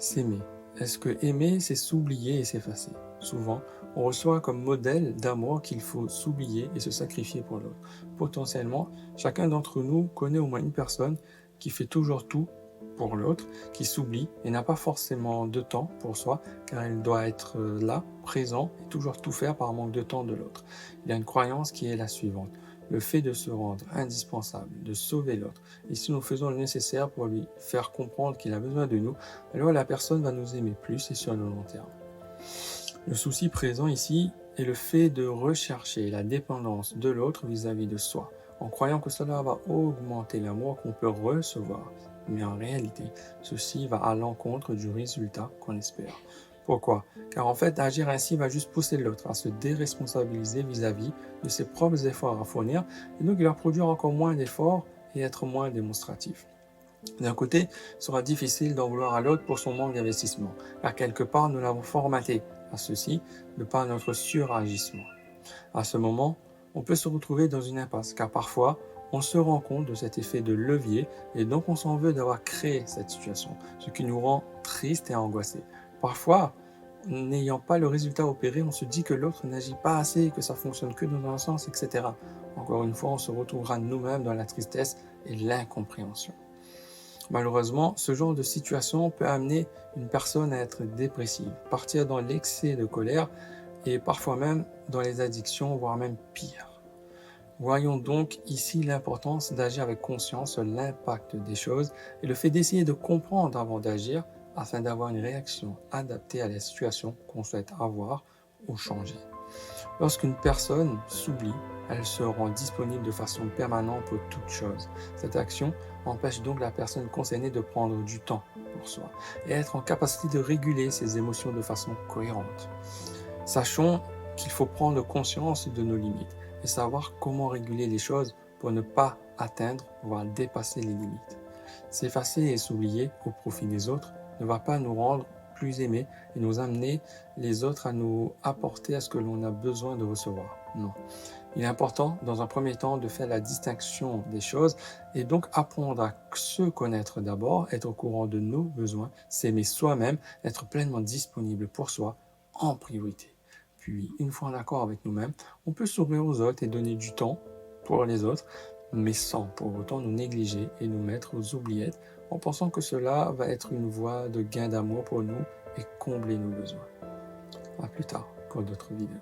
S'aimer. Est-ce que aimer, c'est s'oublier et s'effacer? Souvent, on reçoit comme modèle d'amour qu'il faut s'oublier et se sacrifier pour l'autre. Potentiellement, chacun d'entre nous connaît au moins une personne qui fait toujours tout pour l'autre, qui s'oublie et n'a pas forcément de temps pour soi, car elle doit être là, présent et toujours tout faire par manque de temps de l'autre. Il y a une croyance qui est la suivante: le fait de se rendre indispensable, de sauver l'autre. Et si nous faisons le nécessaire pour lui faire comprendre qu'il a besoin de nous, alors la personne va nous aimer plus et sur le long terme. Le souci présent ici est le fait de rechercher la dépendance de l'autre vis-à-vis de soi, en croyant que cela va augmenter l'amour qu'on peut recevoir. Mais en réalité, ceci va à l'encontre du résultat qu'on espère. Pourquoi? Car en fait, agir ainsi va juste pousser l'autre à se déresponsabiliser vis-à-vis de ses propres efforts à fournir, et donc il va produire encore moins d'efforts et être moins démonstratif. D'un côté, il sera difficile d'en vouloir à l'autre pour son manque d'investissement, car quelque part nous l'avons formaté à ceci de par notre suragissement. À ce moment, on peut se retrouver dans une impasse, car parfois, on se rend compte de cet effet de levier et donc on s'en veut d'avoir créé cette situation, ce qui nous rend tristes et angoissés. Parfois, n'ayant pas le résultat opéré, on se dit que l'autre n'agit pas assez, que ça fonctionne que dans un sens, etc. Encore une fois, on se retrouvera nous-mêmes dans la tristesse et l'incompréhension. Malheureusement, ce genre de situation peut amener une personne à être dépressive, partir dans l'excès de colère et parfois même dans les addictions, voire même pire. Voyons donc ici l'importance d'agir avec conscience sur l'impact des choses et le fait d'essayer de comprendre avant d'agir afin d'avoir une réaction adaptée à la situation qu'on souhaite avoir ou changer. Lorsqu'une personne s'oublie, elle se rend disponible de façon permanente pour toute chose. Cette action empêche donc la personne concernée de prendre du temps pour soi et être en capacité de réguler ses émotions de façon cohérente. Sachons qu'il faut prendre conscience de nos limites et savoir comment réguler les choses pour ne pas atteindre, voire dépasser les limites. S'effacer et s'oublier au profit des autres ne va pas nous rendre plus aimés et nous amener les autres à nous apporter à ce que l'on a besoin de recevoir. Non. Il est important, dans un premier temps, de faire la distinction des choses et donc apprendre à se connaître d'abord, être au courant de nos besoins, s'aimer soi-même, être pleinement disponible pour soi en priorité. Puis, une fois en accord avec nous-mêmes, on peut s'ouvrir aux autres et donner du temps pour les autres, mais sans pour autant nous négliger et nous mettre aux oubliettes en pensant que cela va être une voie de gain d'amour pour nous et combler nos besoins. À plus tard pour d'autres vidéos.